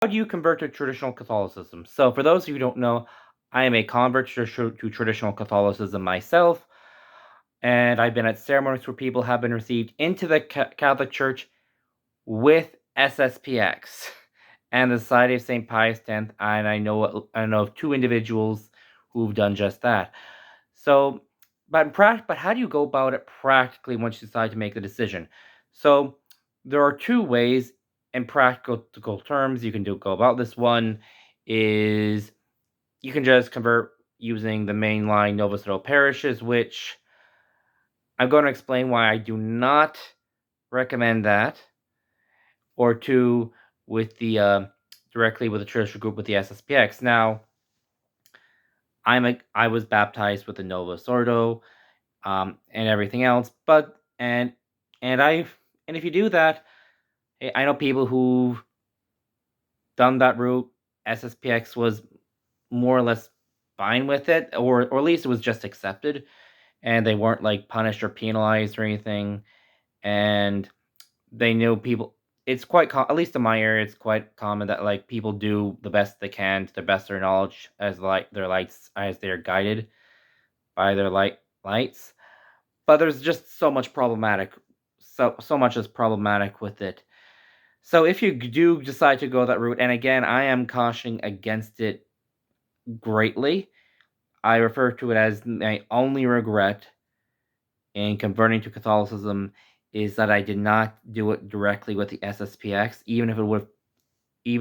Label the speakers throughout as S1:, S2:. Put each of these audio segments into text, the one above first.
S1: How do you convert to traditional Catholicism? So, for those of you who don't know, I am a convert to traditional Catholicism myself, and I've been at ceremonies where people have been received into the Catholic Church with SSPX and the Society of St. Pius X, and I know of two individuals who've done just that. So, but how do you go about it practically once you decide to make the decision? So, there are two ways in practical terms you can go about this. One is you can just convert using the mainline Novus Ordo parishes, which I'm going to explain why I do not recommend that. Or two, with the directly with the traditional group with the SSPX. Now, I was baptized with the Novus Ordo, and everything else. But and I've and if you do that, I know people who've done that route. SSPX was more or less fine with it, or at least it was just accepted, and they weren't like punished or penalized or anything. And they knew people. It's quite at least in my area, it's quite common that like people do the best they can to the best of their knowledge as they're guided by their lights. But there's just so much is problematic with it. So if you do decide to go that route, and again, I am cautioning against it greatly. I refer to it as my only regret in converting to Catholicism is that I did not do it directly with the SSPX, even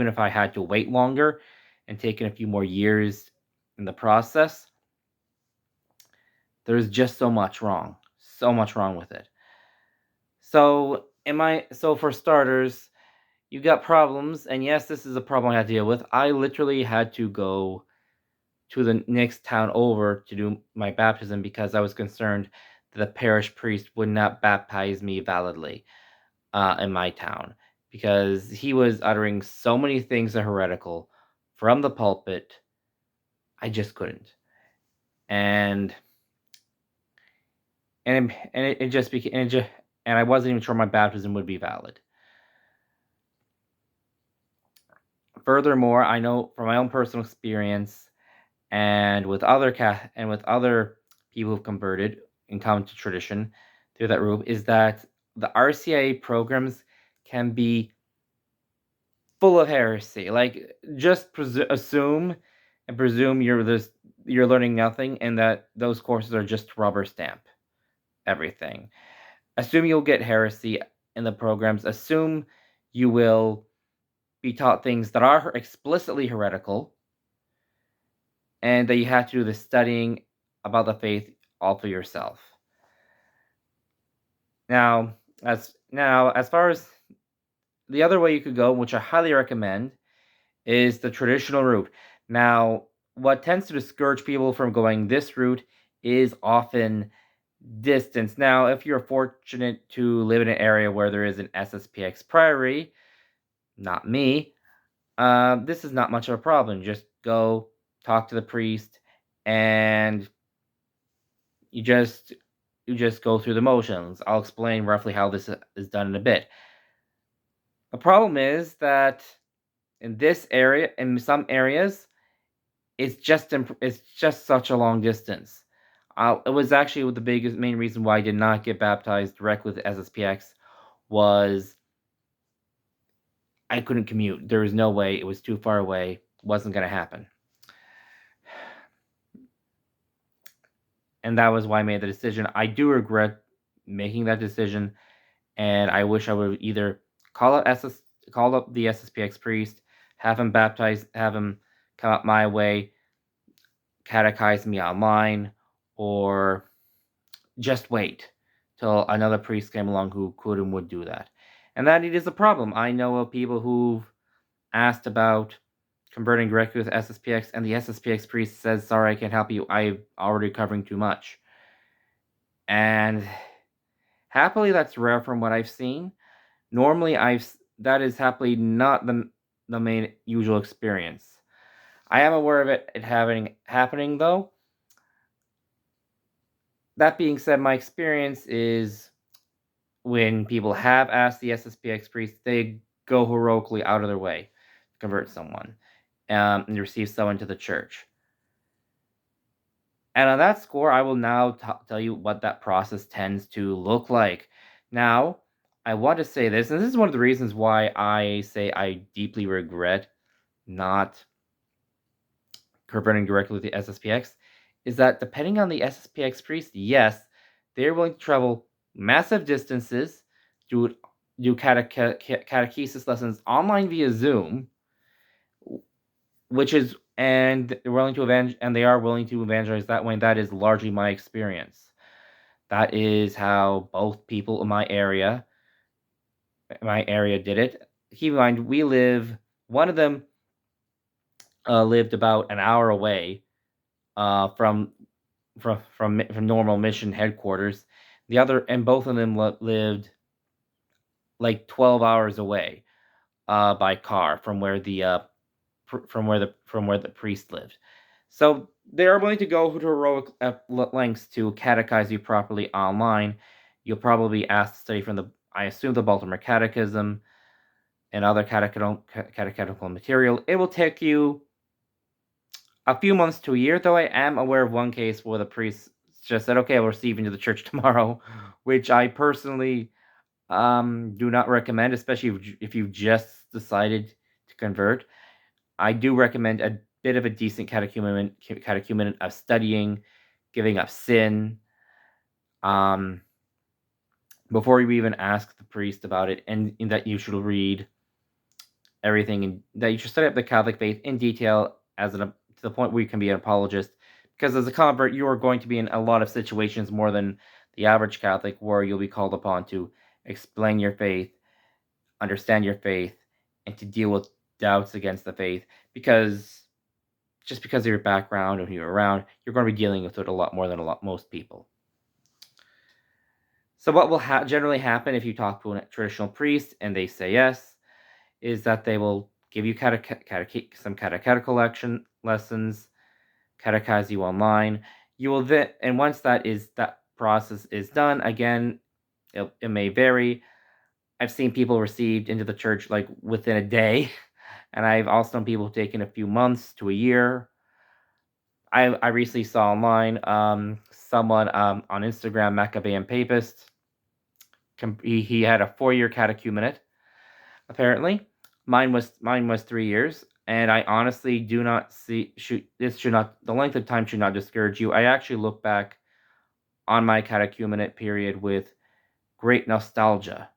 S1: if I had to wait longer and taken a few more years in the process. There's just so much wrong with it. So for starters, you got problems, and yes, this is a problem I had to deal with. I literally had to go to the next town over to do my baptism because I was concerned that the parish priest would not baptize me validly in my town because he was uttering so many things that are heretical from the pulpit. I just couldn't, and it just became and I wasn't even sure my baptism would be valid. Furthermore, I know from my own personal experience and with other people who've converted and come to tradition through that route is that the RCIA programs can be full of heresy. Like just assume and presume you're learning nothing and that those courses are just to rubber stamp everything. Assume you'll get heresy in the programs. Assume you will be taught things that are explicitly heretical and that you have to do the studying about the faith all for yourself. As far as the other way you could go, which I highly recommend, is the traditional route. Now, what tends to discourage people from going this route is often distance. Now, if you're fortunate to live in an area where there is an SSPX priory, not me, this is not much of a problem. Just go talk to the priest, and you just go through the motions. I'll explain roughly how this is done in a bit. The problem is that in some areas, it's just such a long distance. It was actually the main reason why I did not get baptized directly with SSPX was I couldn't commute. There was no way. It was too far away. Wasn't going to happen. And that was why I made the decision. I do regret making that decision, and I wish I would have either call up the SSPX priest, have him baptize, have him come up my way, catechize me online, or just wait till another priest came along who could and would do that. And that it is a problem. I know of people who've asked about converting directly with SSPX, and the SSPX priest says, "Sorry, I can't help you. I'm already covering too much." And happily, that's rare from what I've seen. Normally, that is happily not the main usual experience. I am aware of it happening though. That being said, my experience is when people have asked the SSPX priest, they go heroically out of their way convert someone and receive someone to the church. And on that score, I will now tell you what that process tends to look like. Now, I want to say this, and this is one of the reasons why I say I deeply regret not converting directly with the SSPX, is that depending on the SSPX priest, yes, they're willing to travel massive distances, do catechesis lessons online via Zoom, which is and they're willing to and they are willing to evangelize that way. And that is largely my experience. That is how both people in my area did it. Keep in mind, one of them lived about an hour away from normal mission headquarters. The other, and both of them lived like 12 hours away by car from where the priest lived. So they are willing to go to heroic lengths to catechize you properly online. You'll probably be asked to study from I assume, the Baltimore Catechism and other catechetical material. It will take you a few months to a year, though I am aware of one case where the priest just said, okay, I'll receive you into the church tomorrow, which I personally do not recommend, especially if you've just decided to convert. I do recommend a bit of a decent catechumen of studying, giving up sin, before you even ask the priest about it, and that you should read everything, and that you should study up the Catholic faith in detail to the point where you can be an apologist. Because as a convert, you are going to be in a lot of situations more than the average Catholic, where you'll be called upon to explain your faith, understand your faith, and to deal with doubts against the faith. Because just because of your background or who you're around, you're going to be dealing with it a lot more than most people. So what will generally happen if you talk to a traditional priest and they say yes, is that they will give you some catechetical lessons, catechize you online. You will then, and once that process is done, again, it may vary. I've seen people received into the church like within a day, and I've also known people taken a few months to a year. I recently saw online someone on Instagram, Maccabean Papist. He had a 4-year catechumenate. Apparently, mine was 3 years, and I honestly do not see the length of time should not discourage you. I actually look back on my catechumenate period with great nostalgia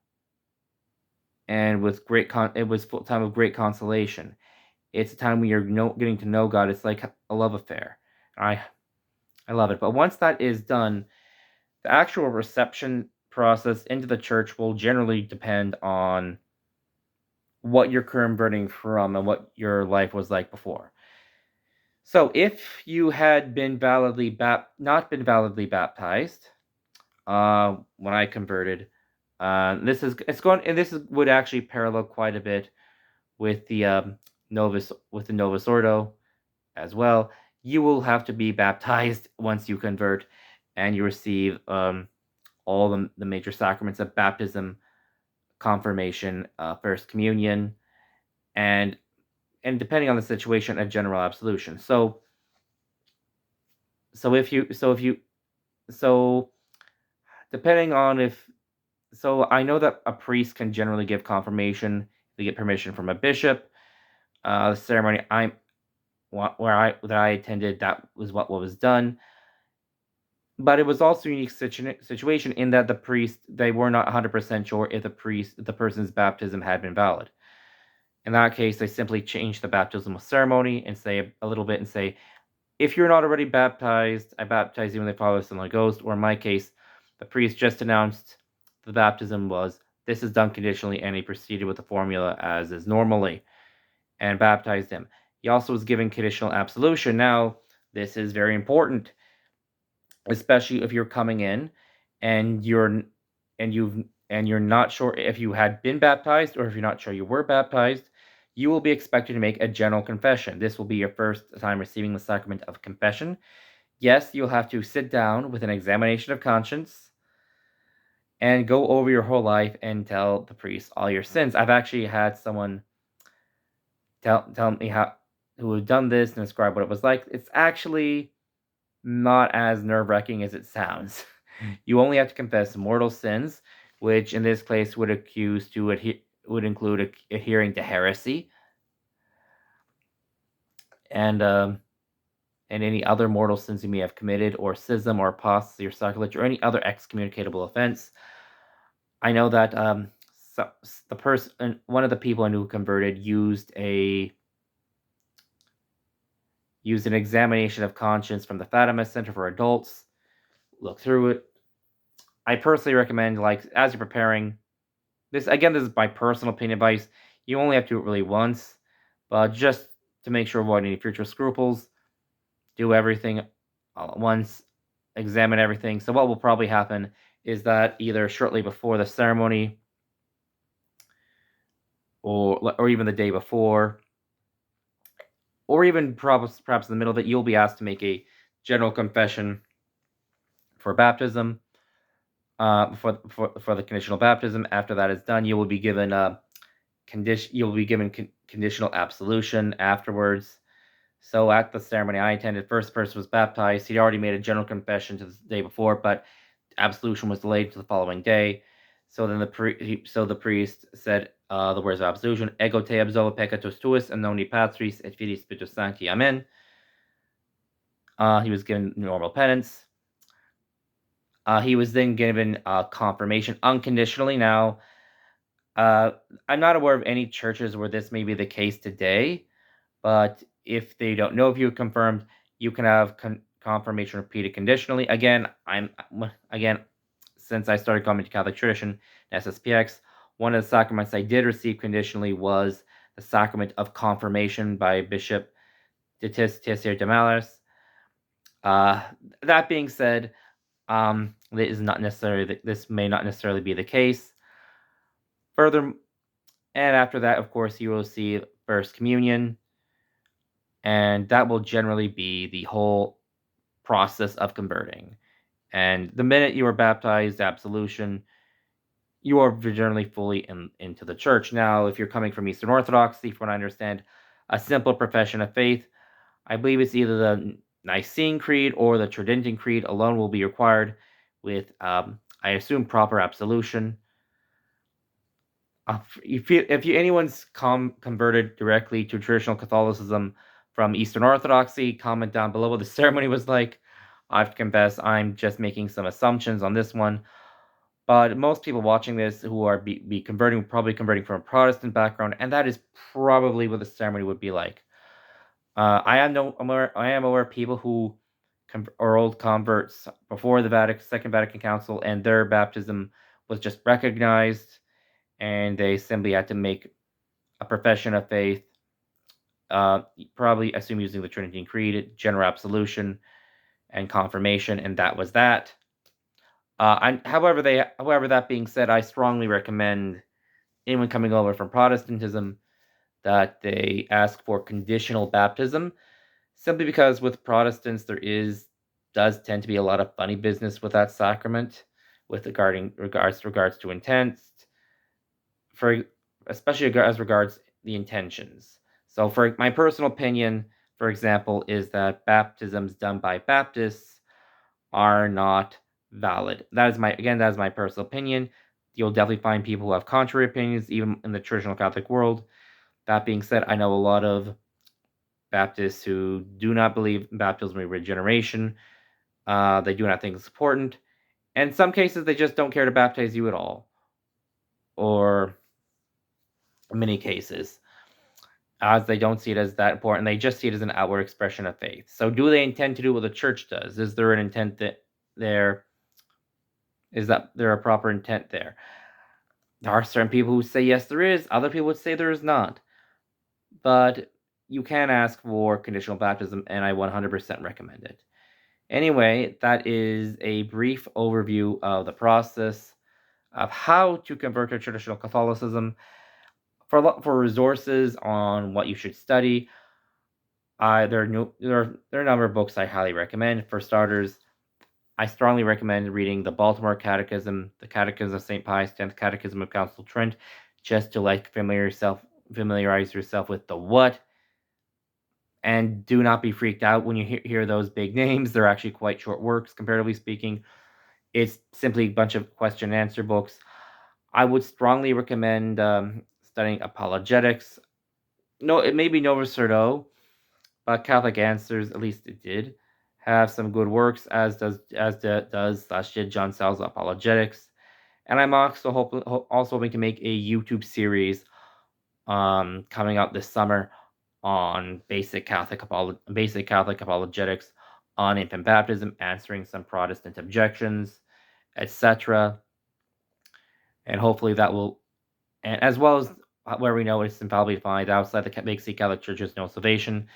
S1: and with it was full time of great consolation. It's a time when you're getting to know God. It's like a love affair. I love it. But once that is done, the actual reception process into the church will generally depend on what you're converting from and what your life was like before. So if you had been not been validly baptized when I converted, this would actually parallel quite a bit with the Novus Ordo as well. You will have to be baptized once you convert, and you receive all the major sacraments of baptism, confirmation, First Communion, and depending on the situation, a general absolution. So depending on I know that a priest can generally give confirmation if they get permission from a bishop. The ceremony that I attended, that was what was done. But it was also a unique situation in that the priest, they were not 100% sure if the person's baptism had been valid. In that case, they simply changed the baptismal ceremony and say a little bit and say, if you're not already baptized, I baptize you in the Father, Son, and Holy Ghost. Or in my case, the priest just announced the baptism this is done conditionally, and he proceeded with the formula as is normally and baptized him. He also was given conditional absolution. Now, this is very important, especially if you're coming in and you're not sure if you had been baptized, or if you're not sure you were baptized. You will be expected to make a general confession. This will be your first time receiving the sacrament of confession. Yes, you'll have to sit down with an examination of conscience and go over your whole life and tell the priest all your sins. I've actually had someone tell me who have done this and describe what it was like. It's actually not as nerve-wracking as it sounds. You only have to confess mortal sins, which in this case would include adhering to heresy and any other mortal sins you may have committed, or schism, or apostasy, or sacrilege, or any other excommunicatable offense. I know that one of the people I knew who converted used an examination of conscience from the Fatima Center for Adults. Look through it. I personally recommend, like, as you're preparing this, again, this is my personal opinion advice. You only have to do it really once, but just to make sure avoid any future scruples, do everything all at once, examine everything. So what will probably happen is that either shortly before the ceremony, or even the day before, or even perhaps in the middle of it, you'll be asked to make a general confession for baptism, for the conditional baptism. After that is done, you will be given conditional absolution afterwards. So at the ceremony I attended, first person was baptized. He'd already made a general confession to the day before, but absolution was delayed to the following day. So then the priest said the words of absolution: "Ego te absolvo peccatus tuus, in nomine Patris et Filii Spiritus Sancti. Amen." He was given normal penance. He was then given confirmation unconditionally. Now, I'm not aware of any churches where this may be the case today, but if they don't know if you confirmed, you can have confirmation repeated conditionally. Again, since I started coming to Catholic tradition, SSPX, one of the sacraments I did receive conditionally was the sacrament of confirmation by Bishop Tessier de Malis. That being said, this may not necessarily be the case. Further, and after that, of course, you will receive First Communion, and that will generally be the whole process of converting. And the minute you are baptized, absolution, you are generally fully into the church. Now, if you're coming from Eastern Orthodoxy, from what I understand, a simple profession of faith, I believe it's either the Nicene Creed or the Tridentine Creed alone will be required, with, I assume, proper absolution. If anyone's converted directly to traditional Catholicism from Eastern Orthodoxy, comment down below what the ceremony was like. I have to confess, I'm just making some assumptions on this one. But most people watching this who are probably converting from a Protestant background, and that is probably what the ceremony would be like. I am aware of people who are old converts before the Second Vatican Council, and their baptism was just recognized, and they simply had to make a profession of faith, probably, I assume, using the Tridentine Creed, general absolution, and confirmation, and that was that. However, that being said, I strongly recommend anyone coming over from Protestantism that they ask for conditional baptism, simply because with Protestants there does tend to be a lot of funny business with that sacrament, with regards to intent, especially as regards the intentions. So, for my personal opinion, for example, is that baptisms done by Baptists are not valid. That is my personal opinion. You'll definitely find people who have contrary opinions, even in the traditional Catholic world. That being said, I know a lot of Baptists who do not believe in baptismal regeneration. They do not think it's important. And in some cases, they just don't care to baptize you at all. Or in many cases, as they don't see it as that important. They just see it as an outward expression of faith. So do they intend to do what the church does? Is there an intent is there a proper intent there? There are certain people who say yes, there is. Other people would say there is not. But you can ask for conditional baptism, and I 100% recommend it. Anyway, that is a brief overview of the process of how to convert to traditional Catholicism. For resources on what you should study, there are a number of books I highly recommend. For starters, I strongly recommend reading the Baltimore Catechism, the Catechism of St. Pius X, Catechism of Council of Trent, just to familiarize familiarize yourself with the what. And do not be freaked out when you hear those big names. They're actually quite short works, comparatively speaking. It's simply a bunch of question and answer books. I would strongly recommend studying apologetics. No, it may be Novus Ordo, but Catholic Answers, at least it did, have some good works, as did John Sal's Apologetics. And I'm also hoping to make a YouTube series coming out this summer on basic Catholic apologetics, on infant baptism, answering some Protestant objections, etc. And hopefully that will, and as well as where we know it's infallibly defined outside the big C Catholic Church is no salvation.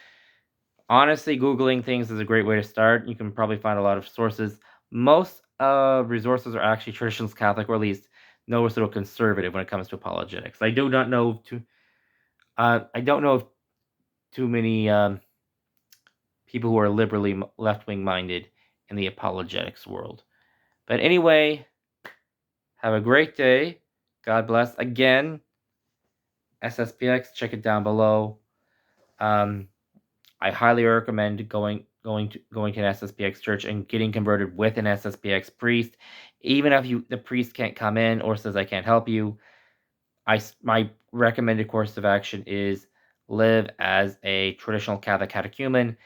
S1: Honestly, Googling things is a great way to start. You can probably find a lot of sources. Most resources are actually traditionalist Catholic, or at least no sort of conservative when it comes to apologetics. I don't know if too many people who are liberally left-wing minded in the apologetics world. But anyway, have a great day. God bless. Again, SSPX, check it down below. I highly recommend going to an SSPX church and getting converted with an SSPX priest, even if the priest can't come in or says I can't help you. My recommended course of action is live as a traditional Catholic catechumen.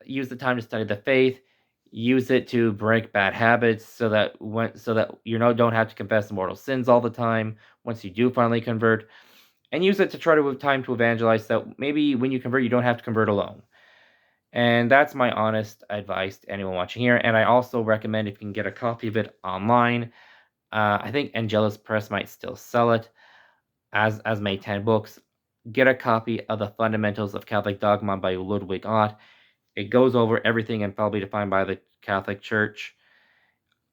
S1: Use the time to study the faith. Use it to break bad habits, so that you don't have to confess mortal sins all the time once you do finally convert. And use it to try to have time to evangelize, so maybe when you convert, you don't have to convert alone. And that's my honest advice to anyone watching here. And I also recommend, if you can get a copy of it online, I think Angelus Press might still sell it, as may 10 books. Get a copy of The Fundamentals of Catholic Dogma by Ludwig Ott. It goes over everything infallibly defined by the Catholic Church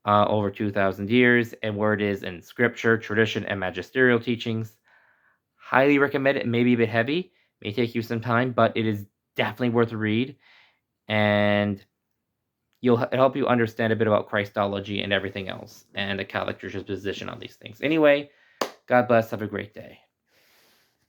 S1: over 2,000 years, and where it is in scripture, tradition, and magisterial teachings. Highly recommend it. It may be a bit heavy, may take you some time, but it is definitely worth a read. And it'll help you understand a bit about Christology and everything else, and the Catholic Church's position on these things. Anyway, God bless. Have a great day.